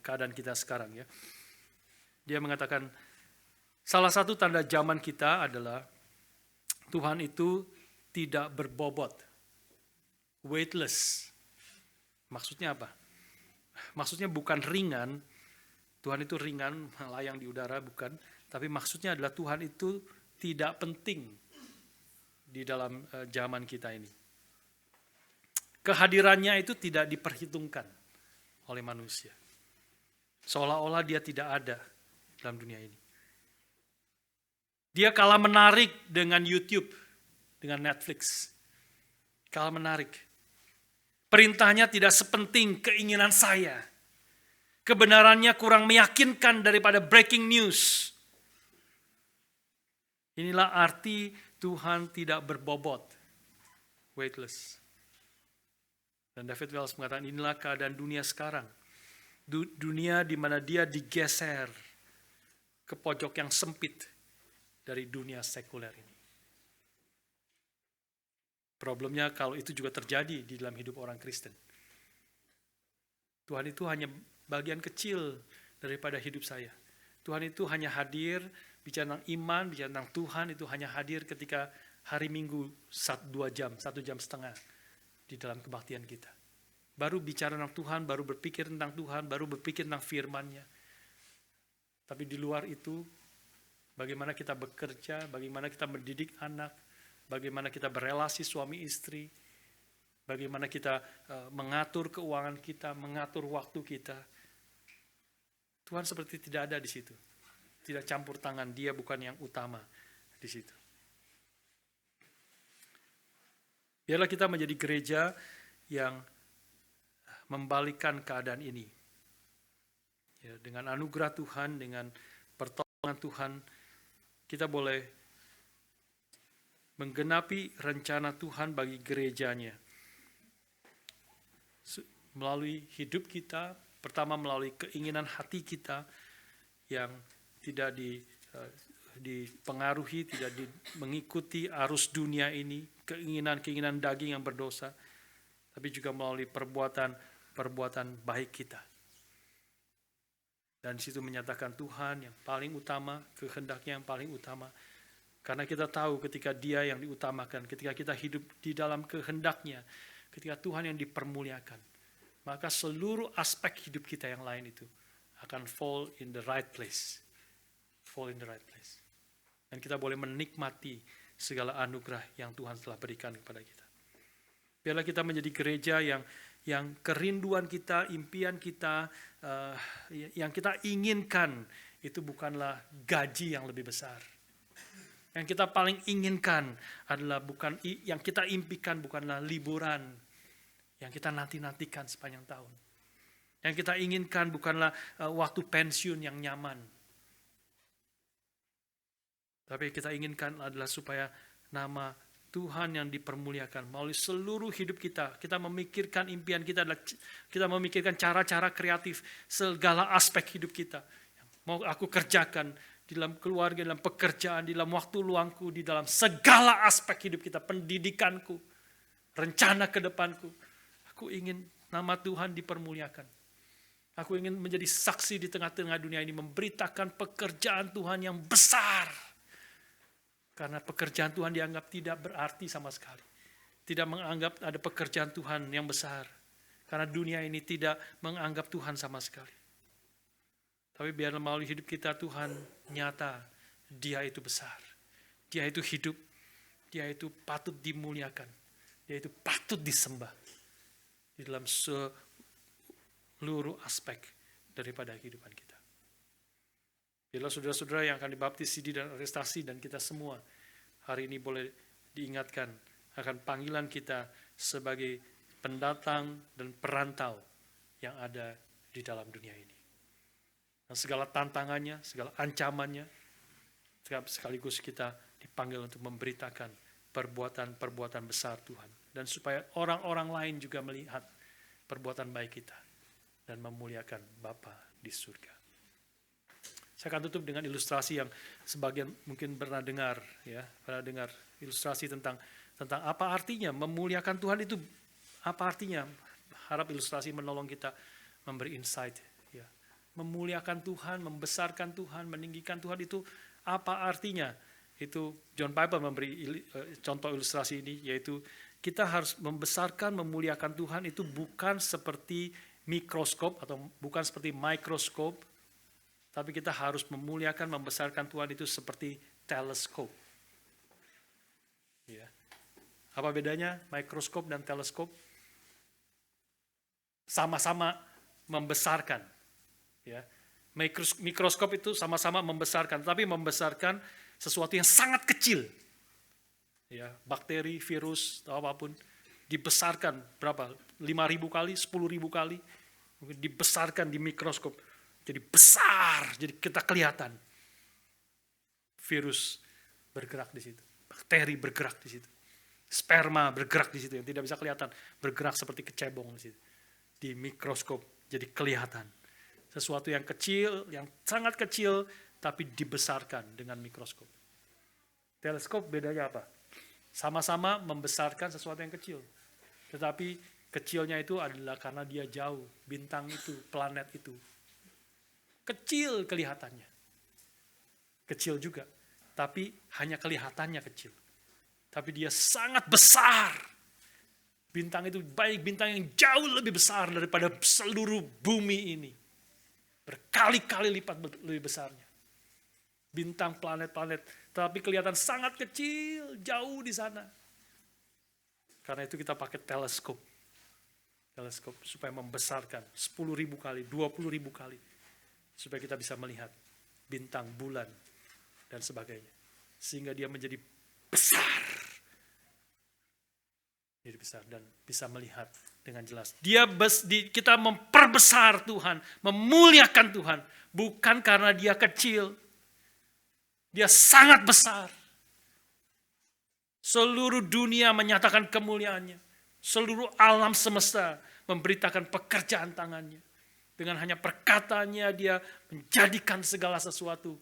keadaan kita sekarang ya. Dia mengatakan salah satu tanda zaman kita adalah Tuhan itu tidak berbobot, weightless. Maksudnya apa? Maksudnya bukan ringan, Tuhan itu ringan, layang di udara, bukan. Tapi maksudnya adalah Tuhan itu tidak penting di dalam zaman kita ini. Kehadirannya itu tidak diperhitungkan oleh manusia. Seolah-olah dia tidak ada dalam dunia ini. Dia kalah menarik dengan YouTube, dengan Netflix. Kalah menarik. Perintahnya tidak sepenting keinginan saya. Kebenarannya kurang meyakinkan daripada breaking news. Inilah arti Tuhan tidak berbobot, weightless. Dan David Wells mengatakan inilah keadaan dunia sekarang. Dunia di mana dia digeser ke pojok yang sempit dari dunia sekuler ini. Problemnya kalau itu juga terjadi di dalam hidup orang Kristen. Tuhan itu hanya bagian kecil daripada hidup saya. Tuhan itu hanya hadir, bicara tentang iman, bicara tentang Tuhan itu hanya hadir ketika hari Minggu 1 jam di dalam kebaktian kita. Baru bicara tentang Tuhan, baru berpikir tentang Tuhan, baru berpikir tentang firman-Nya. Tapi di luar itu, bagaimana kita bekerja, bagaimana kita mendidik anak, bagaimana kita berelasi suami istri, bagaimana kita mengatur keuangan kita, mengatur waktu kita. Tuhan seperti tidak ada di situ. Tidak campur tangan, dia bukan yang utama di situ. Biarlah kita menjadi gereja yang membalikkan keadaan ini. Ya, dengan anugerah Tuhan, dengan pertolongan Tuhan, kita boleh menggenapi rencana Tuhan bagi gerejanya. Melalui hidup kita, pertama melalui keinginan hati kita yang tidak dipengaruhi, tidak mengikuti arus dunia ini, keinginan-keinginan daging yang berdosa, tapi juga melalui perbuatan baik kita. Dan di situ menyatakan Tuhan yang paling utama, kehendaknya yang paling utama. Karena kita tahu ketika Dia yang diutamakan, ketika kita hidup di dalam kehendaknya, ketika Tuhan yang dipermuliakan, maka seluruh aspek hidup kita yang lain itu akan fall in the right place. Fall in the right place. Dan kita boleh menikmati segala anugerah yang Tuhan telah berikan kepada kita. Biarlah kita menjadi gereja yang kerinduan kita, impian kita, yang kita inginkan itu bukanlah gaji yang lebih besar. Yang kita paling inginkan adalah yang kita impikan bukanlah liburan yang kita nanti-nantikan sepanjang tahun. Yang kita inginkan bukanlah waktu pensiun yang nyaman. Tapi kita inginkan adalah supaya nama Tuhan yang dipermuliakan melalui seluruh hidup kita. Kita memikirkan impian kita adalah kita memikirkan cara-cara kreatif segala aspek hidup kita. Mau aku kerjakan di dalam keluarga, dalam pekerjaan, di dalam waktu luangku, di dalam segala aspek hidup kita, pendidikanku, rencana ke depanku. Aku ingin nama Tuhan dipermuliakan. Aku ingin menjadi saksi di tengah-tengah dunia ini, memberitakan pekerjaan Tuhan yang besar. Karena pekerjaan Tuhan dianggap tidak berarti sama sekali. Tidak menganggap ada pekerjaan Tuhan yang besar. Karena dunia ini tidak menganggap Tuhan sama sekali. Tapi biarlah melalui hidup kita Tuhan nyata, Dia itu besar. Dia itu hidup. Dia itu patut dimuliakan. Dia itu patut disembah. Di dalam seluruh aspek daripada kehidupan kita. Bila saudara-saudara yang akan dibaptis, sidi dan arestasi, dan kita semua hari ini boleh diingatkan akan panggilan kita sebagai pendatang dan perantau yang ada di dalam dunia ini. Dan segala tantangannya, segala ancamannya, sekaligus kita dipanggil untuk memberitakan perbuatan-perbuatan besar Tuhan. Dan supaya orang-orang lain juga melihat perbuatan baik kita dan memuliakan Bapa di surga. Saya akan tutup dengan ilustrasi yang sebagian mungkin pernah dengar, ya, pernah dengar ilustrasi tentang apa artinya memuliakan Tuhan itu, apa artinya. Harap ilustrasi menolong kita memberi insight, ya. Memuliakan Tuhan, membesarkan Tuhan, meninggikan Tuhan itu apa artinya? Itu John Piper memberi contoh ilustrasi ini, yaitu kita harus membesarkan, memuliakan Tuhan itu bukan seperti mikroskop atau bukan seperti mikroskop. Tapi kita harus memuliakan, membesarkan Tuhan itu seperti teleskop. Ya. Apa bedanya mikroskop dan teleskop? Sama-sama membesarkan. Ya. Mikroskop itu sama-sama membesarkan, tapi membesarkan sesuatu yang sangat kecil. Ya, bakteri, virus, atau apapun dibesarkan berapa? 5.000 kali, 10.000 kali, mungkin dibesarkan di mikroskop. Jadi besar, jadi kita kelihatan. Virus bergerak di situ, bakteri bergerak di situ, sperma bergerak di situ yang tidak bisa kelihatan, bergerak seperti kecebong di situ. Di mikroskop jadi kelihatan. Sesuatu yang kecil, yang sangat kecil, tapi dibesarkan dengan mikroskop. Teleskop bedanya apa? Sama-sama membesarkan sesuatu yang kecil. Tetapi kecilnya itu adalah karena dia jauh, bintang itu, planet itu. Kecil kelihatannya. Kecil juga. Tapi hanya kelihatannya kecil. Tapi dia sangat besar. Bintang itu baik bintang yang jauh lebih besar daripada seluruh bumi ini. Berkali-kali lipat lebih besarnya. Bintang, planet-planet. Tapi kelihatan sangat kecil, jauh di sana. Karena itu kita pakai teleskop. Teleskop supaya membesarkan 10.000 kali, 20.000 kali. Supaya kita bisa melihat bintang, bulan, dan sebagainya. Sehingga dia menjadi besar. Jadi besar dan bisa melihat dengan jelas. Kita memperbesar Tuhan, memuliakan Tuhan. Bukan karena dia kecil. Dia sangat besar. Seluruh dunia menyatakan kemuliaannya. Seluruh alam semesta memberitakan pekerjaan tangannya. Dengan hanya perkataannya dia menjadikan segala sesuatu.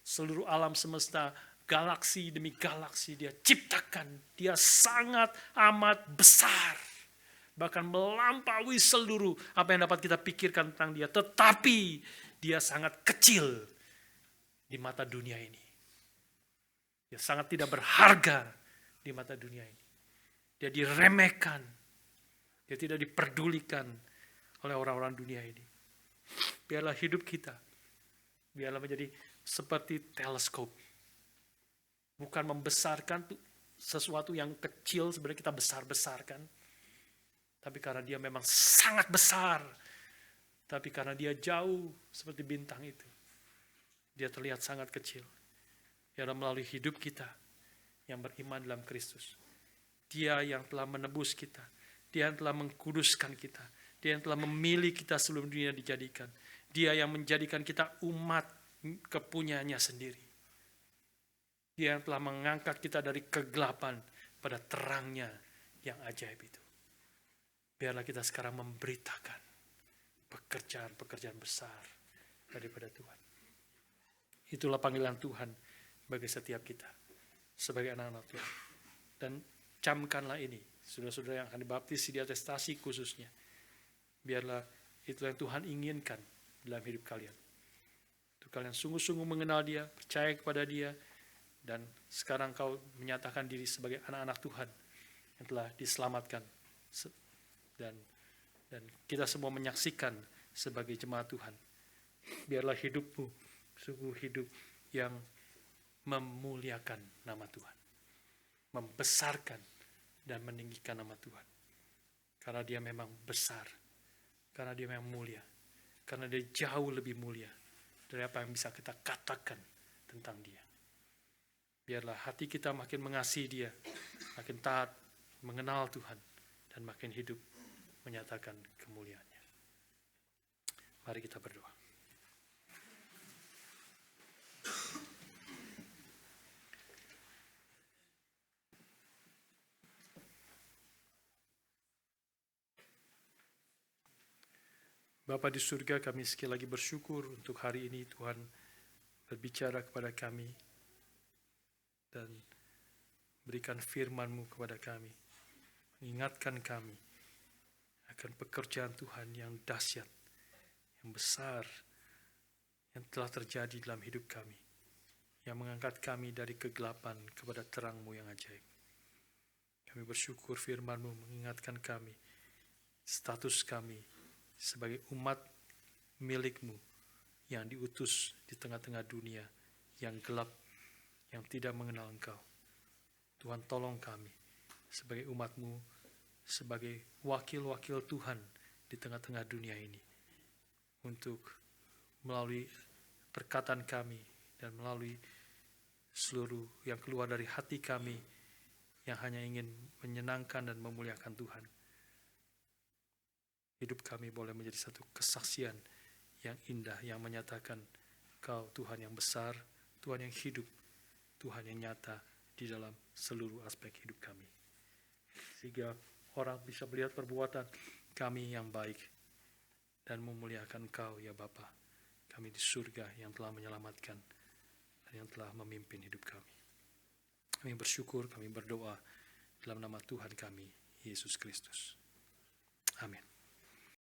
Seluruh alam semesta, galaksi demi galaksi dia ciptakan. Dia sangat amat besar. Bahkan melampaui seluruh apa yang dapat kita pikirkan tentang dia. Tetapi dia sangat kecil di mata dunia ini. Dia sangat tidak berharga di mata dunia ini. Dia diremehkan. Dia tidak diperdulikan oleh orang-orang dunia ini. Biarlah hidup kita, biarlah menjadi seperti teleskop. Bukan membesarkan sesuatu yang kecil sebenarnya kita besar-besarkan. Tapi karena dia memang sangat besar. Tapi karena dia jauh seperti bintang itu, dia terlihat sangat kecil. Biarlah melalui hidup kita yang beriman dalam Kristus, Dia yang telah menebus kita, Dia yang telah mengkuduskan kita, Dia yang telah memilih kita sebelum dunia dijadikan, Dia yang menjadikan kita umat kepunyaannya sendiri, Dia yang telah mengangkat kita dari kegelapan pada terangnya yang ajaib itu. Biarlah kita sekarang memberitakan pekerjaan-pekerjaan besar daripada Tuhan. Itulah panggilan Tuhan bagi setiap kita sebagai anak-anak Tuhan. Dan camkanlah ini, saudara-saudara yang akan dibaptis di atestasi khususnya. Biarlah itulah yang Tuhan inginkan dalam hidup kalian. Untuk kalian sungguh-sungguh mengenal Dia, percaya kepada Dia, dan sekarang kau menyatakan diri sebagai anak-anak Tuhan yang telah diselamatkan. Dan kita semua menyaksikan sebagai jemaat Tuhan. Biarlah hidupmu sungguh hidup yang memuliakan nama Tuhan, membesarkan dan meninggikan nama Tuhan. Karena Dia memang besar, karena Dia memang mulia, karena Dia jauh lebih mulia dari apa yang bisa kita katakan tentang Dia. Biarlah hati kita makin mengasihi Dia, makin taat, mengenal Tuhan, dan makin hidup menyatakan kemuliaannya. Mari kita berdoa. Bapa di surga, kami sekali lagi bersyukur untuk hari ini Tuhan berbicara kepada kami dan berikan firman-Mu kepada kami, mengingatkan kami akan pekerjaan Tuhan yang dahsyat, yang besar, yang telah terjadi dalam hidup kami, yang mengangkat kami dari kegelapan kepada terang-Mu yang ajaib. Kami bersyukur firman-Mu mengingatkan kami, status kami sebagai umat milik-Mu yang diutus di tengah-tengah dunia yang gelap, yang tidak mengenal Engkau. Tuhan, tolong kami sebagai umat-Mu, sebagai wakil-wakil Tuhan di tengah-tengah dunia ini, untuk melalui perkataan kami dan melalui seluruh yang keluar dari hati kami yang hanya ingin menyenangkan dan memuliakan Tuhan, hidup kami boleh menjadi satu kesaksian yang indah, yang menyatakan Kau Tuhan yang besar, Tuhan yang hidup, Tuhan yang nyata di dalam seluruh aspek hidup kami. Sehingga orang bisa melihat perbuatan kami yang baik dan memuliakan Kau ya Bapa, kami di surga yang telah menyelamatkan dan yang telah memimpin hidup kami. Kami bersyukur, kami berdoa dalam nama Tuhan kami, Yesus Kristus. Amin.